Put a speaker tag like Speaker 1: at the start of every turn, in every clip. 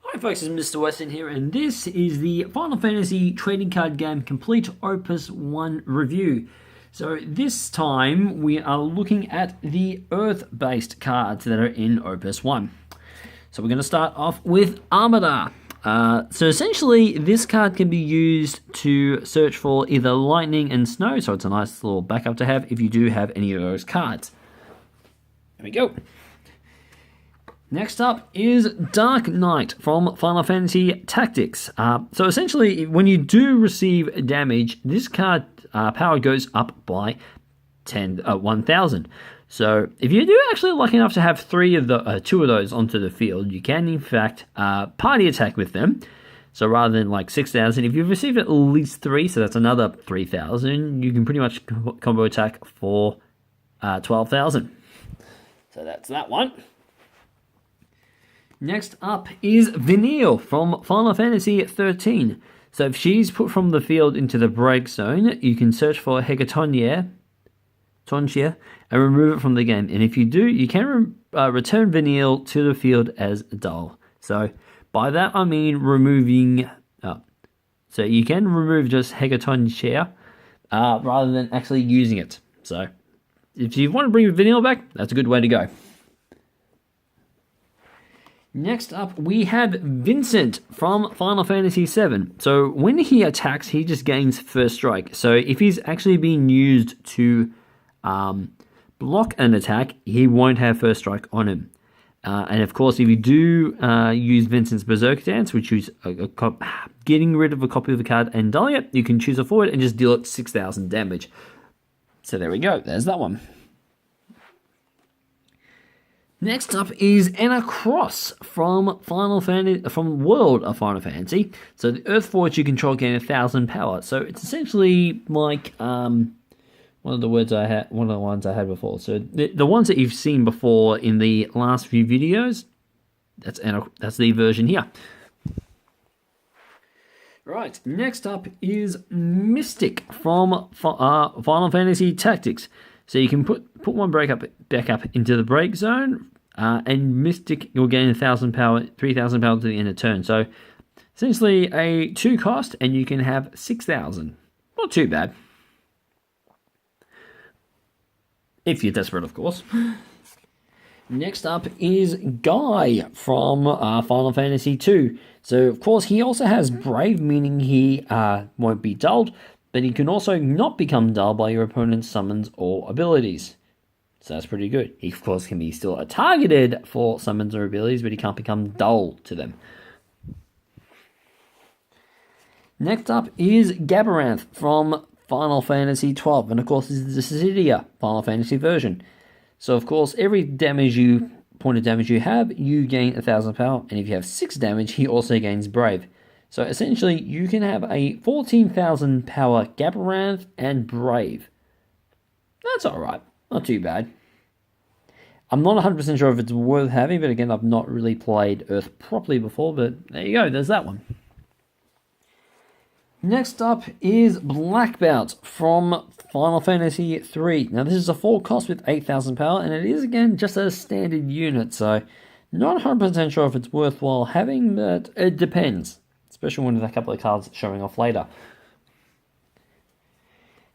Speaker 1: Hi folks, it's Mr. Weston here, and this is the Final Fantasy trading card game complete Opus 1 review. So this time we are looking at the Earth-based cards that are in Opus 1. So we're going to start off with Armada. So essentially this card can be used to search for either lightning and snow, so it's a nice little backup to have if you do have any of those cards. There we go. Next up is Dark Knight from Final Fantasy Tactics. So essentially, when you do receive damage, this card power goes up by 1,000. So if you do actually lucky enough to have two of those onto the field, you can in fact party attack with them. So rather than like 6,000, if you've received at least 3, so that's another 3,000, you can pretty much combo attack for 12,000. So that's that one. Next up is Vanille from Final Fantasy 13. So if she's put from the field into the break zone, you can search for Tonchia, and remove it from the game. And if you do, you can return Vanille to the field as dull. So by that I mean removing... so you can remove just Tonchia rather than actually using it. So if you want to bring Vanille back, that's a good way to go. Next up, we have Vincent from Final Fantasy VII. So when he attacks, he just gains first strike. So if he's actually being used to block an attack, he won't have first strike on him. And of course, if you do use Vincent's Berserk Dance, which is getting rid of a copy of the card and dulling it, you can choose a forward and just deal it 6,000 damage. So there we go, there's that one. Next up is Anna Cross from World of Final Fantasy. So the Earth Forge you control gain 1,000 power. So it's essentially like one of the ones I had before. So the ones that you've seen before in the last few videos, that's the version here. Right, next up is Mystic from Final Fantasy Tactics. So you can put one back up into the break zone, and Mystic you'll gain 1,000 power, 3,000 power to the end of turn. So essentially a 2 cost, and you can have 6,000. Not too bad, if you're desperate, of course. Next up is Guy from Final Fantasy II. So of course he also has Brave, meaning he won't be dulled. But he can also not become dull by your opponent's summons or abilities. So that's pretty good. He, of course, can be still targeted for summons or abilities, but he can't become dull to them. Next up is Gabaranth from Final Fantasy XII. And, of course, this is the Cydia Final Fantasy version. So, of course, every point of damage you have, you gain 1,000 power. And if you have 6 damage, he also gains Brave. So essentially, you can have a 14,000 power Gabaranth and Brave. That's alright, not too bad. I'm not 100% sure if it's worth having, but again, I've not really played Earth properly before, but there you go, there's that one. Next up is Black Belt from Final Fantasy III. Now this is a 4 cost with 8,000 power, and it is again just a standard unit, so not 100% sure if it's worthwhile having, but it depends. Especially when there's a couple of cards showing off later.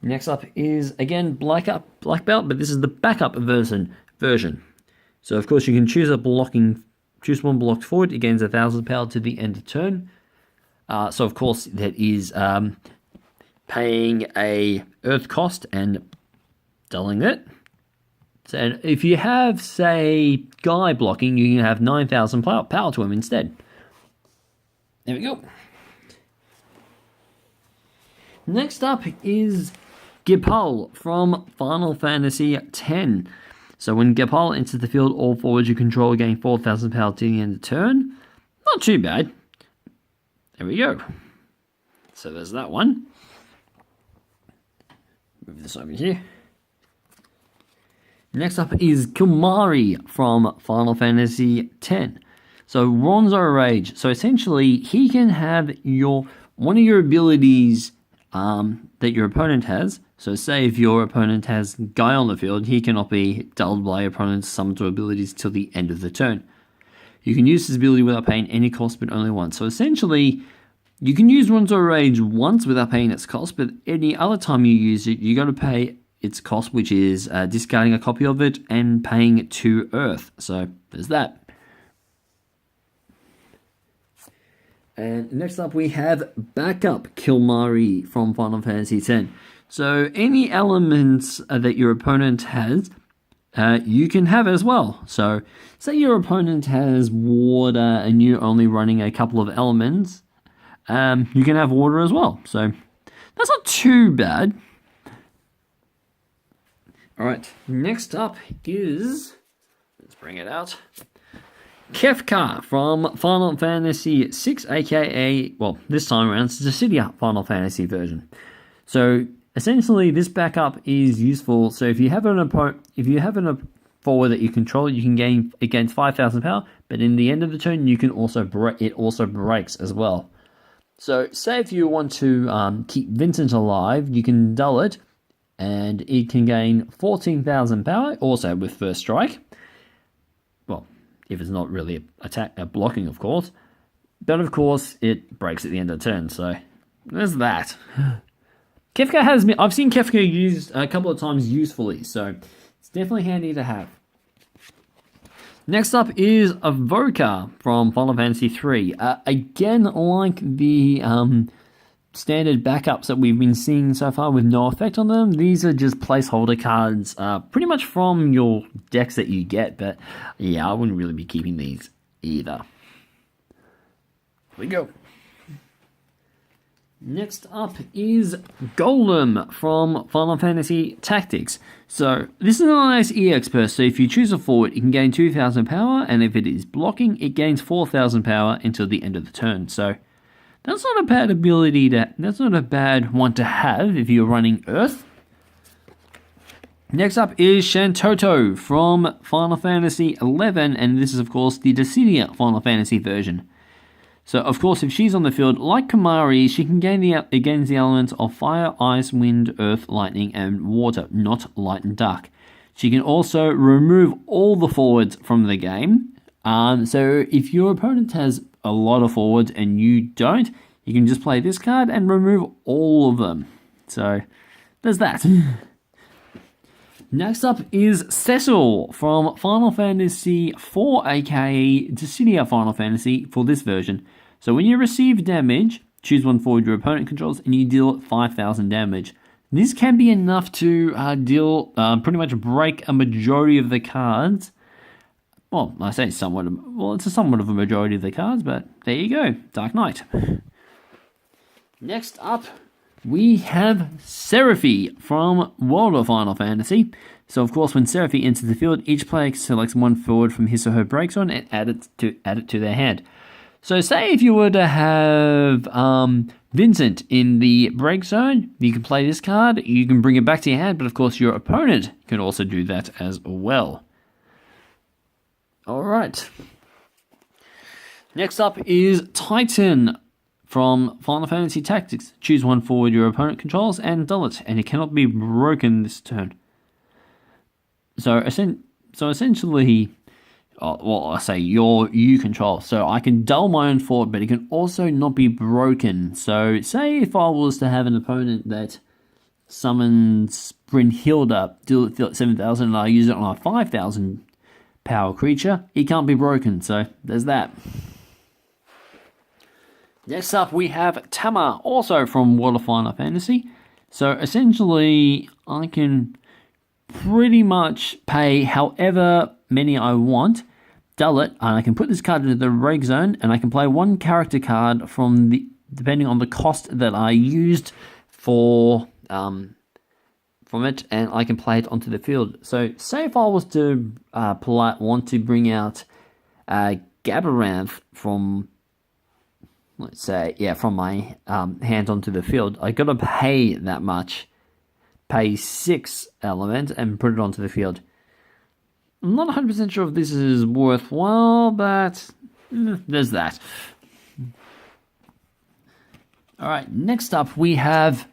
Speaker 1: Next up is, again, Black Belt, but this is the backup version. So, of course, you can choose one blocked forward. It gains 1,000 power to the end of turn. So, of course, that is paying a Earth cost and dulling it. So, and if you have, say, Guy blocking, you can have 9,000 power to him instead. There we go. Next up is Gipal from Final Fantasy X. So when Gipal enters the field, all forwards you control gain 4,000 power to the end of the turn. Not too bad. There we go. So there's that one. Move this over here. Next up is Kilmari from Final Fantasy X. So Ronzo Rage. So essentially, he can have one of your abilities that your opponent has. So say if your opponent has Guy on the field, he cannot be dulled by your opponent's summons or abilities till the end of the turn. You can use this ability without paying any cost, but only once. So essentially, you can use Ronto Rage once without paying its cost, but any other time you use it, you got to pay its cost, which is discarding a copy of it and paying 2 Earth. So there's that. And next up we have Backup Kilmari from Final Fantasy X. So any elements that your opponent has, you can have as well. So say your opponent has water and you're only running a couple of elements, you can have water as well. So that's not too bad. Alright, next up is, let's bring it out, Kefka from Final Fantasy VI, aka, well, this time around, it's the Dissidia Final Fantasy version. So essentially, this backup is useful. So if you have a forward that you control, you can gain against 5,000 power, but in the end of the turn, you can also it also breaks as well. So say if you want to keep Vincent alive, you can dull it, and it can gain 14,000 power, also with first strike. Well, if it's not really blocking, of course. But of course, it breaks at the end of the turn, so there's that. Kefka I've seen Kefka used a couple of times usefully, so it's definitely handy to have. Next up is Avoka from Final Fantasy III. Again, like the standard backups that we've been seeing so far with no effect on them, these are just placeholder cards, pretty much from your decks that you get, but yeah, I wouldn't really be keeping these either. Here we go. Next up is Golem from Final Fantasy Tactics. So this is a nice EX burst, so if you choose a forward, it can gain 2,000 power, and if it is blocking, it gains 4,000 power until the end of the turn. So that's not a bad ability that's not a bad one to have if you're running Earth. Next up is Shantoto from Final Fantasy XI, and this is of course the Dissidia Final Fantasy version. So of course, if she's on the field, like Kimahri, she can gain against the elements of fire, ice, wind, earth, lightning, and water, not light and dark. She can also remove all the forwards from the game. So if your opponent has a lot of forwards and you don't, you can just play this card and remove all of them. So there's that. Next up is Cecil from Final Fantasy IV, aka Dissidia Final Fantasy for this version. So when you receive damage, choose one forward your opponent controls and you deal 5,000 damage. This can be enough to pretty much break a majority of the cards. Well, I say somewhat, it's somewhat of a majority of the cards, but there you go, Dark Knight. Next up, we have Seraphy from World of Final Fantasy. So of course, when Seraphy enters the field, each player selects one forward from his or her break zone and add it to their hand. So say if you were to have Vincent in the break zone, you can play this card, you can bring it back to your hand, but of course your opponent can also do that as well. Alright. Next up is Titan from Final Fantasy Tactics. Choose one forward your opponent controls and dull it, and it cannot be broken this turn. So essentially, I say you control. So I can dull my own forward, but it can also not be broken. So say if I was to have an opponent that summons Brynhilda, deal at 7,000, and I use it on a 5,000 power creature, it can't be broken. So there's that. Next up, we have Tama, also from World of Final Fantasy. So essentially, I can pretty much pay however many I want, dull it, and I can put this card into the break zone, and I can play one character card depending on the cost that I used from it, and I can play it onto the field. So say if I was to want to bring out Gabaranth from, let's say, from my hand onto the field, I gotta pay that much, pay 6 element, and put it onto the field. I'm not 100% sure if this is worthwhile, but there's that. Alright, next up we have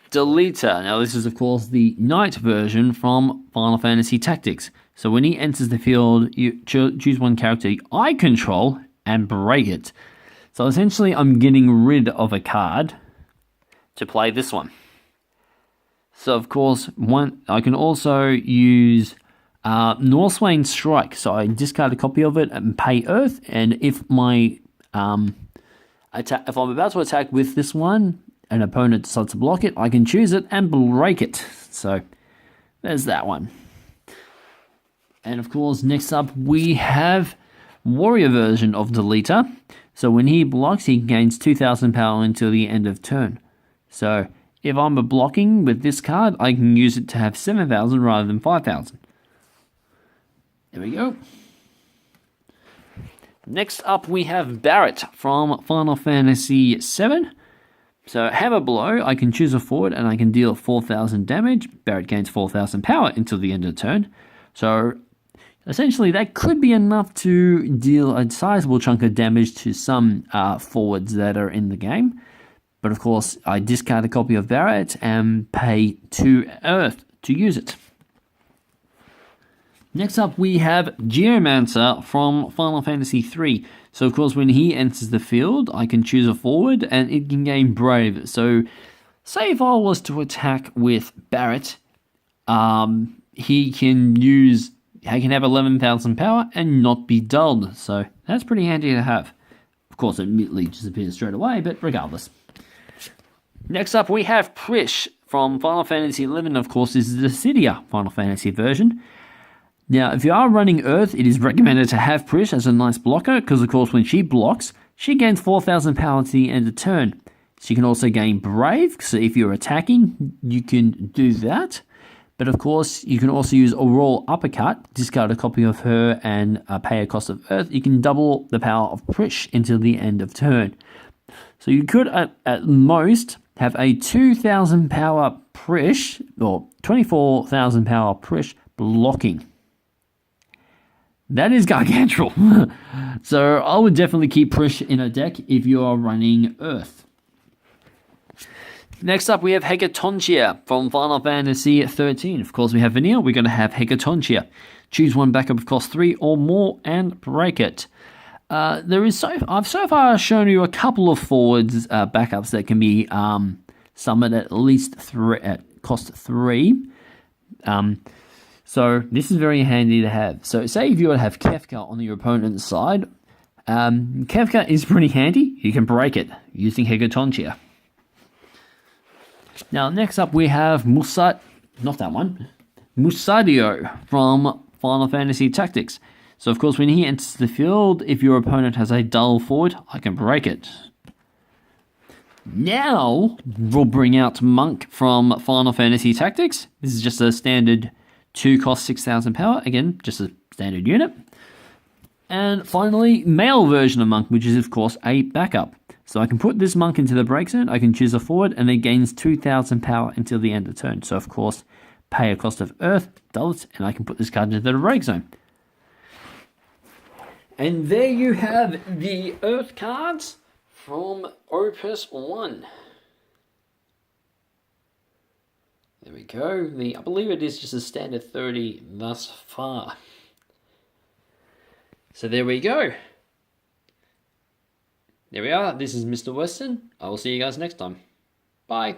Speaker 1: Delita. Now this is of course the Knight version from Final Fantasy Tactics. So when he enters the field, you choose one character I control and break it. So essentially, I'm getting rid of a card to play this one. So of course, I can also use Northswain Strike. So I discard a copy of it and pay Earth. And if my if I'm about to attack with this one, an opponent decides to block it, I can choose it and break it. So there's that one. And of course, next up we have Warrior version of Deleter. So when he blocks, he gains 2,000 power until the end of turn. So if I'm blocking with this card, I can use it to have 7,000 rather than 5,000. There we go. Next up we have Barret from Final Fantasy VII. So Hammer Blow, I can choose a forward and I can deal 4,000 damage. Barret gains 4,000 power until the end of turn. So essentially that could be enough to deal a sizable chunk of damage to some forwards that are in the game. But of course, I discard a copy of Barret and pay 2 Earth to use it. Next up, we have Geomancer from Final Fantasy III. So of course, when he enters the field, I can choose a forward and it can gain Brave. So say if I was to attack with Barret, he can have 11,000 power and not be dulled. So that's pretty handy to have. Of course, it immediately disappears straight away, but regardless. Next up, we have Prish from Final Fantasy XI. Of course, this is the Cydia Final Fantasy version. Now, if you are running Earth, it is recommended to have Prish as a nice blocker, because of course when she blocks, she gains 4,000 power to the end of turn. She can also gain Brave, so if you're attacking, you can do that. But of course, you can also use a Royal Uppercut, discard a copy of her and pay a cost of Earth. You can double the power of Prish until the end of turn. So you could at most have a 2,000 power Prish, or 24,000 power Prish blocking. That is gargantuan. So I would definitely keep Prish in a deck if you are running Earth. Next up, we have Hecatonchia from Final Fantasy XIII. Of course, we have Vanilla. We're going to have Hecatonchia. Choose one backup of cost 3 or more and break it. I've so far shown you a couple of forwards backups that can be summoned at least 3 at cost 3. So this is very handy to have. So say if you would have Kefka on your opponent's side, Kefka is pretty handy. You can break it using Hecatonchia. Now next up we have Musadio from Final Fantasy Tactics. So of course when he enters the field, if your opponent has a dull forward, I can break it. Now we'll bring out Monk from Final Fantasy Tactics. This is just a standard 2 cost 6,000 power. Again, just a standard unit. And finally, male version of Monk, which is of course a backup. So I can put this Monk into the break zone, I can choose a forward, and it gains 2,000 power until the end of turn. So of course, pay a cost of Earth, double it, and I can put this card into the break zone. And there you have the Earth cards from Opus 1. There we go. I believe it is just a standard 30 thus far. So there we go. There we are. This is Mr. Weston. I will see you guys next time. Bye.